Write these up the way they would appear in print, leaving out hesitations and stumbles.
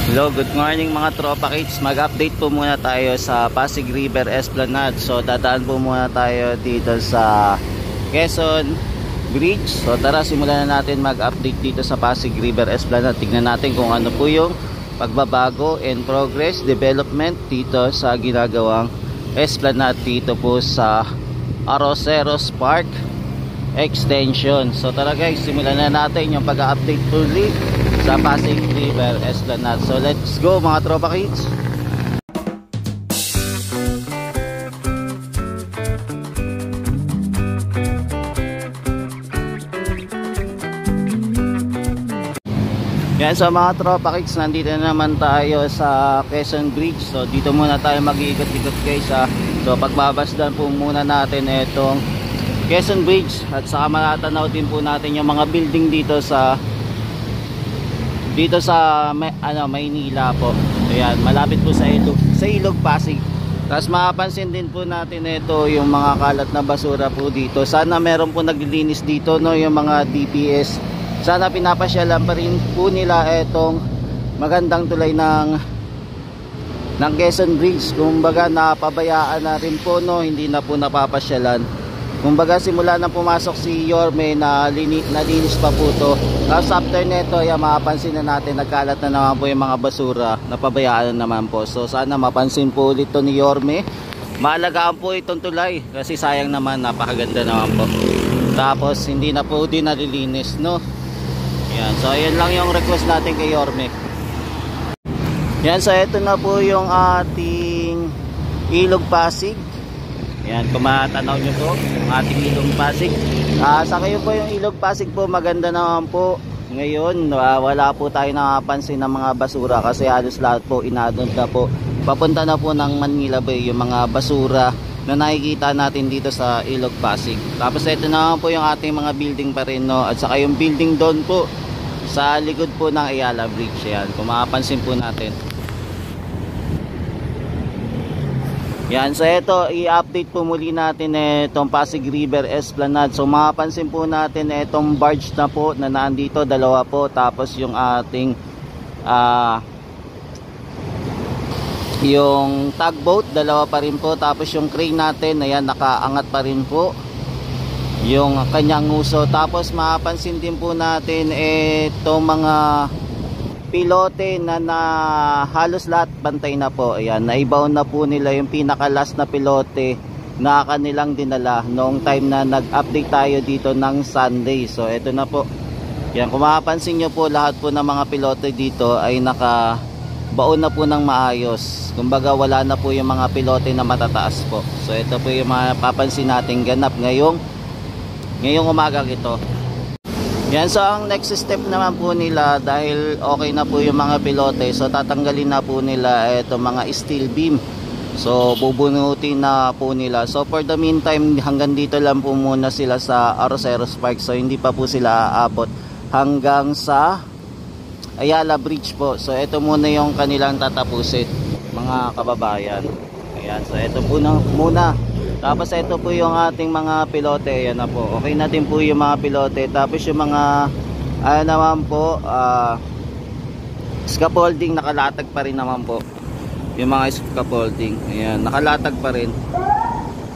Hello, good morning mga tropa kids. Mag-update po muna tayo sa Pasig River Esplanade. So dadaan po muna tayo dito sa Quezon Bridge. So tara, simulan na natin mag-update dito sa Pasig River Esplanade. Tignan natin kung ano po yung pagbabago and progress development dito sa ginagawang Esplanade dito po sa Arroceros Park Extension. So tara guys, simulan na natin yung pag-update fully sa Pasig River Esplanade. So let's go mga tropa kids. Yan, so mga tropa kids, nandito na naman tayo sa Quezon Bridge. So dito muna tayo mag-iikot-ikot guys ha. So pagbabasdan po muna natin itong Quezon Bridge at saka matatanaw din po natin yung mga building dito sa Maynila po. Ayan, malapit po sa Ilog Pasig. Tapos mapapansin din po natin ito yung mga kalat na basura po dito. Sana meron po naglilinis dito, no, yung mga DPS. Sana pinapasyalan pa rin po nila itong magandang tulay ng Quezon Bridge. Kumbaga napabayaan na rin po, no, hindi na po napapasyalan. Kumbaga simula nang pumasok si Yorme na nalinis pa po to. Tapos after neto, yan, mapapansin na natin nagkalat na naman po yung mga basura, napabayaan na naman po. So sana mapansin po ulit to ni Yorme. Maalagaan po itong tulay kasi sayang naman, napakaganda naman po. Tapos hindi na po din nalilinis, no. Yan, so ayun lang yung request natin kay Yorme. Yan, so ito na po yung ating Ilog Pasig. Yan, kung matanaw nyo po yung ating Ilog Pasig. Sa kayo po yung Ilog Pasig po, maganda naman po. Ngayon, wala po tayo nakapansin ng mga basura kasi halos lahat po inadod na po. Papunta na po ng Manila Bay yung mga basura na nakikita natin dito sa Ilog Pasig. Tapos ito naman po yung ating mga building pa rin, no? At saka yung building doon po sa likod po ng Ayala Bridge. Yan, kung makapansin po natin. Yan, so ito, i-update po muli natin itong Pasig River Esplanade. So mapapansin po natin itong barge na po na nandito, dalawa po. Tapos yung ating yung tugboat, dalawa pa rin po. Tapos yung crane natin, ayan, nakaangat pa rin po yung kanyang nguso. Tapos mapapansin din po natin itong mga pilote na halos lahat bantay na po. Ayan, naibaon na po nila yung pinaka last na pilote na kanilang dinala noong time na nag-update tayo dito ng Sunday. So ito na po. Yan, kung mapapansin nyo po, lahat po ng mga pilote dito ay nakabaon na po ng maayos. Kumbaga wala na po yung mga pilote na matataas po. So ito po yung mapapansin natin ganap ngayong umaga ito. Yan, so ang next step naman po nila, dahil okay na po yung mga pilote, so tatanggalin na po nila itong mga steel beam. So bubunutin na po nila. So for the meantime, hanggang dito lang po muna sila sa Arroceros Park. So hindi pa po sila aabot hanggang sa Ayala Bridge po. So ito muna yung kanilang tatapusin, mga kababayan. Ayan, so ito po muna. Tapos ito po yung ating mga pilote. Ayan na po, okay na din po yung mga pilote. Tapos yung mga naman po scaffolding, nakalatag pa rin naman po yung mga scaffolding. Ayan, nakalatag pa rin.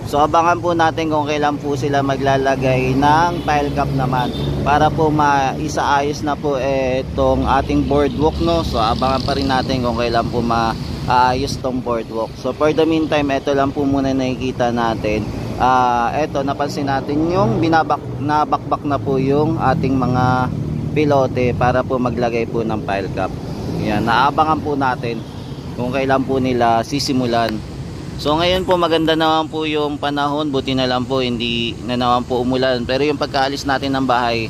So abangan po natin kung kailan po sila maglalagay ng pile cap naman, para po maisaayos na po itong ating boardwalk, no. So abangan pa rin natin kung kailan po ayos tong boardwalk. So for the meantime, ito lang po muna nakikita natin. Ito, napansin natin yung nabakbak na po yung ating mga pilote para po maglagay po ng pile cap. Yan, naabangan po natin kung kailan po nila sisimulan. So ngayon po maganda naman po yung panahon, buti na lang po hindi na naman po umulan. Pero yung pagkaalis natin ng bahay,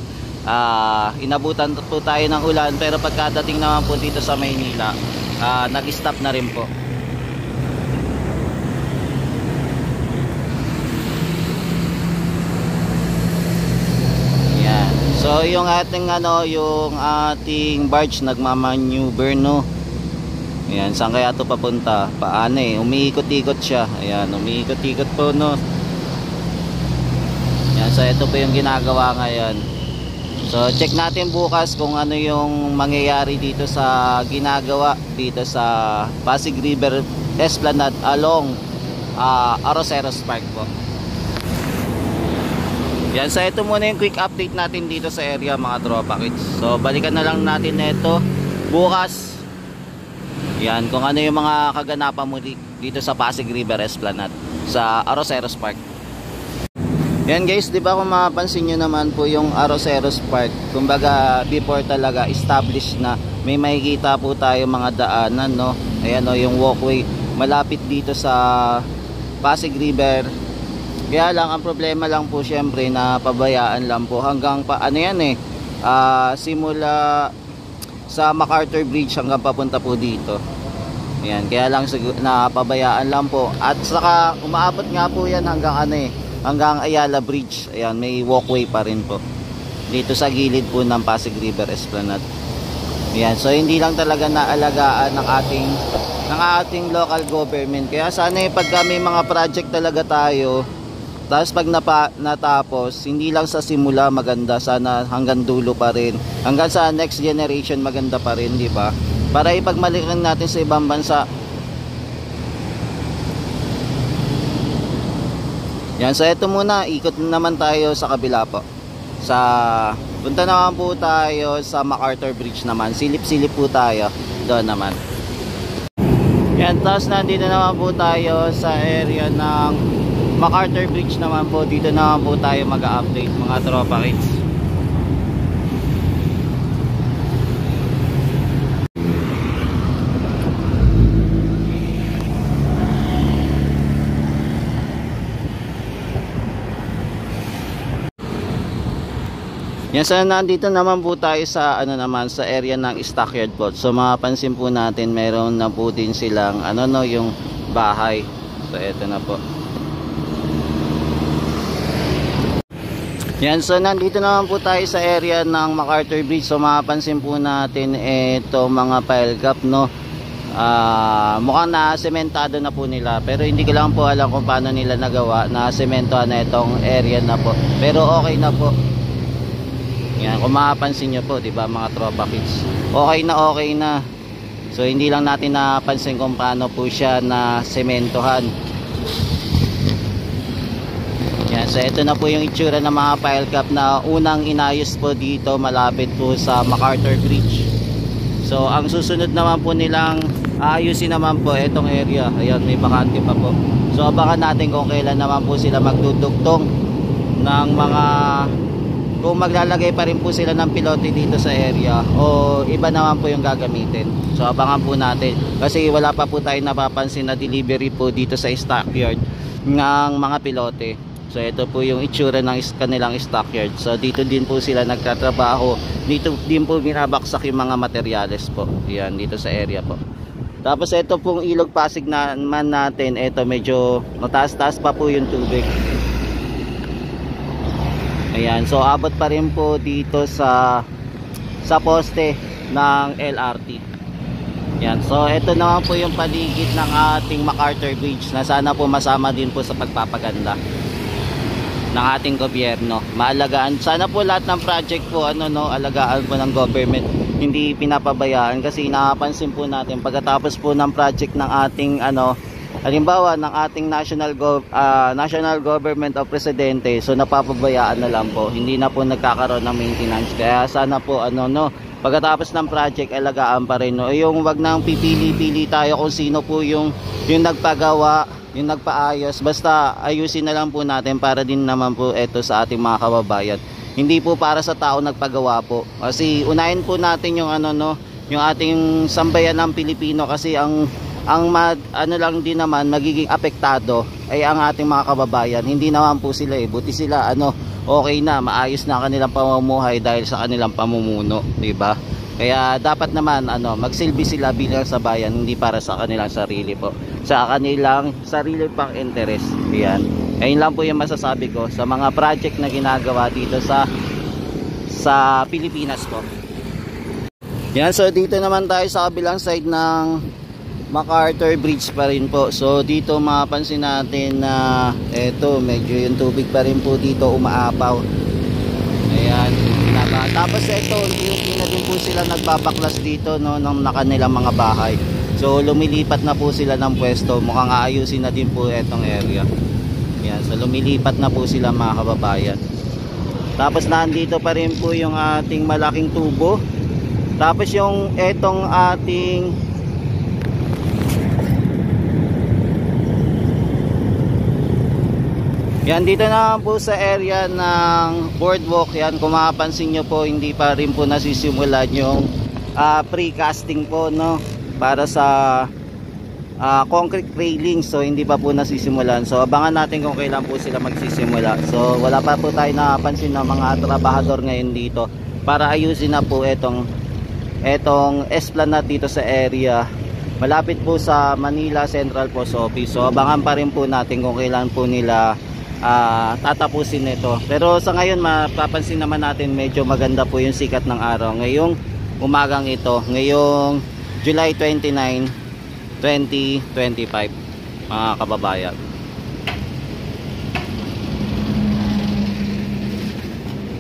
inabutan po tayo ng ulan. Pero pagkadating naman po dito sa Maynila, nag-stop na rin po. Yan. So yung ating yung ating barge nagmamaneuver, no. Ayan, saan kaya ito papunta? Paano umiikot-ikot siya. Ayan, umiikot-ikot po, no. Ayan, so ito po yung ginagawa ngayon. So check natin bukas kung ano yung mangyayari dito sa ginagawa dito sa Pasig River Esplanade along Arroceros Park po. Yan, so ito muna yung quick update natin dito sa area mga tropa kids. So balikan na lang natin ito bukas. Yan, kung ano yung mga kaganapan mo dito sa Pasig River Esplanade sa Arroceros Park. Yan guys, di ba kung mapapansin nyo naman po yung Arroceros Park, kumbaga before talaga established na, may makikita po tayo mga daanan, no? Ayan o, yung walkway malapit dito sa Pasig River. Kaya lang ang problema lang po syempre na pabayaan lang po hanggang pa ano yan eh, simula sa MacArthur Bridge hanggang papunta po dito. Ayan, kaya lang napabayaan lang po. At saka umaabot nga po yan hanggang ano eh, hanggang Ayala Bridge. Ayan, may walkway pa rin po dito sa gilid po ng Pasig River Esplanade. Ayan, so hindi lang talaga naalagaan ng ating local government. Kaya sana pagka may mga project talaga tayo, tapos pag natapos, hindi lang sa simula maganda, sana hanggang dulo pa rin, hanggang sa next generation maganda pa rin, di ba? Para ipagmalikan natin sa ibang bansa. Yan, so ito muna, ikot naman tayo sa kabila po. Punta naman po tayo sa MacArthur Bridge naman. Silip-silip po tayo doon naman. Yan, tapos nandito naman po tayo sa area ng MacArthur Bridge naman po. Dito naman po tayo mag-update mga tropa kids. Yan, so nandito naman po tayo sa sa area ng stockyard po. So mapapansin po natin meron na po din silang yung bahay. So eto na po. Yan, so nandito naman po tayo sa area ng MacArthur Bridge. So mapapansin po natin ito mga pile cap, no. Mukhang na-sementado na po nila, pero hindi ko lang po alam kung paano nila nagawa na sementohan na itong area na po. Pero okay na po. Yan, kung mapapansin nyo po, diba mga tropa kids, okay na. So hindi lang natin napansin kung paano po siya na sementohan. Yan, so ito na po yung itsura ng mga pile cap na unang inayos po dito malapit po sa MacArthur Bridge. So ang susunod naman po nilang aayusin naman po itong area. Ayan, may bakante pa po. So abangan natin kung kailan naman po sila magdudugtong ng mga, kung maglalagay pa rin po sila ng pilote dito sa area o iba naman po yung gagamitin. So abangan po natin kasi wala pa po tayong napapansin na delivery po dito sa stockyard ng mga pilote. So ito po yung itsura ng kanilang stockyard. So dito din po sila nagtatrabaho, dito din po binabaksak yung mga materyales po. Yan, dito sa area po. Tapos ito pong ilog Pasig naman natin, ito medyo mataas-taas pa po yung tubig. Ayan, so abot pa rin po dito sa poste ng LRT. Yan, so ito naman po yung paligid ng ating MacArthur Bridge na sana po masama din po sa pagpapaganda ng ating gobyerno. Maalagaan, sana po lahat ng project po alagaan po ng government, hindi pinapabayaan. Kasi napapansin po natin pagkatapos po ng project ng ating halimbawa ng ating national government o presidente, so napapabayaan na lang po, hindi na po nagkakaroon ng maintenance. Kaya sana po pagkatapos ng project alagaan pa rin, yung wag nang pipili-pili tayo kung sino po yung nagpagawa, yung nagpaayos. Basta ayusin na lang po natin para din naman po ito sa ating mga kababayan, hindi po para sa tao nagpagawa po. Kasi unahin po natin yung yung ating sambayan ng Pilipino, kasi ang lang din naman magiging apektado ay ang ating mga kababayan. Hindi naman po sila buti sila okay na, maayos na kanilang pamumuhay dahil sa kanilang pamumuno, di ba? Kaya dapat naman magsilbi sila bilang sa bayan, hindi para sa kanilang sarili po, sa kanilang sarili pang interest. Yan, ayun lang po yung masasabi ko sa mga project na ginagawa dito sa Pilipinas po. Yan, so dito naman tayo sa kabilang side ng MacArthur Bridge pa rin po. So dito mapapansin natin na medyo yung tubig pa rin po dito umaapaw. Ayan, Tapos ito, unti-unti na din po sila nagbabaklas dito, no, ng kanilang mga bahay. So lumilipat na po sila ng pwesto. Mukhang aayusin na din po itong area. Yan, so lumilipat na po sila mga kababayan. Tapos nandito pa rin po yung ating malaking tubo. Tapos yung etong ating yan, dito na po sa area ng boardwalk. Yan, kung mapapansin nyo po, hindi pa rin po nasisimulan yung precasting po, no, para sa concrete railing. So hindi pa po nasisimulan. So abangan natin kung kailan po sila magsisimula. So wala pa po tayo napansin ng mga trabahador ngayon dito para ayusin na po etong esplanade dito sa area malapit po sa Manila Central Post Office. So abangan pa rin po natin kung kailan po nila tatapusin ito. Pero sa ngayon mapapansin naman natin medyo maganda po yung sikat ng araw ngayong umagang ito, ngayong July 29, 2025 mga kababayan.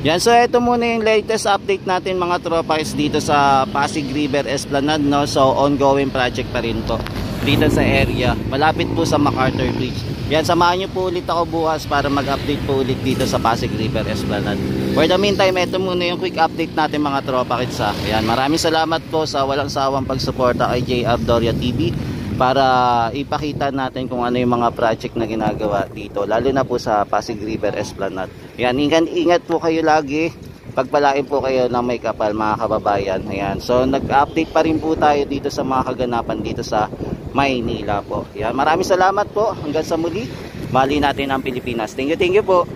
Yan, so ito muna yung latest update natin mga tropakis dito sa Pasig River Esplanade, no? So ongoing project pa rin to dito sa area malapit po sa MacArthur Bridge. Yan, samahan nyo po ulit ako bukas para mag-update po ulit dito sa Pasig River Esplanade. For the meantime, ito muna yung quick update natin mga tropakits. Yan, maraming salamat po sa walang sawang pagsuporta kay JR Doria TV para ipakita natin kung ano yung mga project na ginagawa dito, lalo na po sa Pasig River Esplanade. Yan, ingat po kayo lagi, pagpalain po kayo ng may kapal mga kababayan. Ayan, so nag-update pa rin po tayo dito sa mga kaganapan dito sa Maynila po. Yan, maraming salamat po, hanggang sa muli, mali natin ang Pilipinas. Thank you po.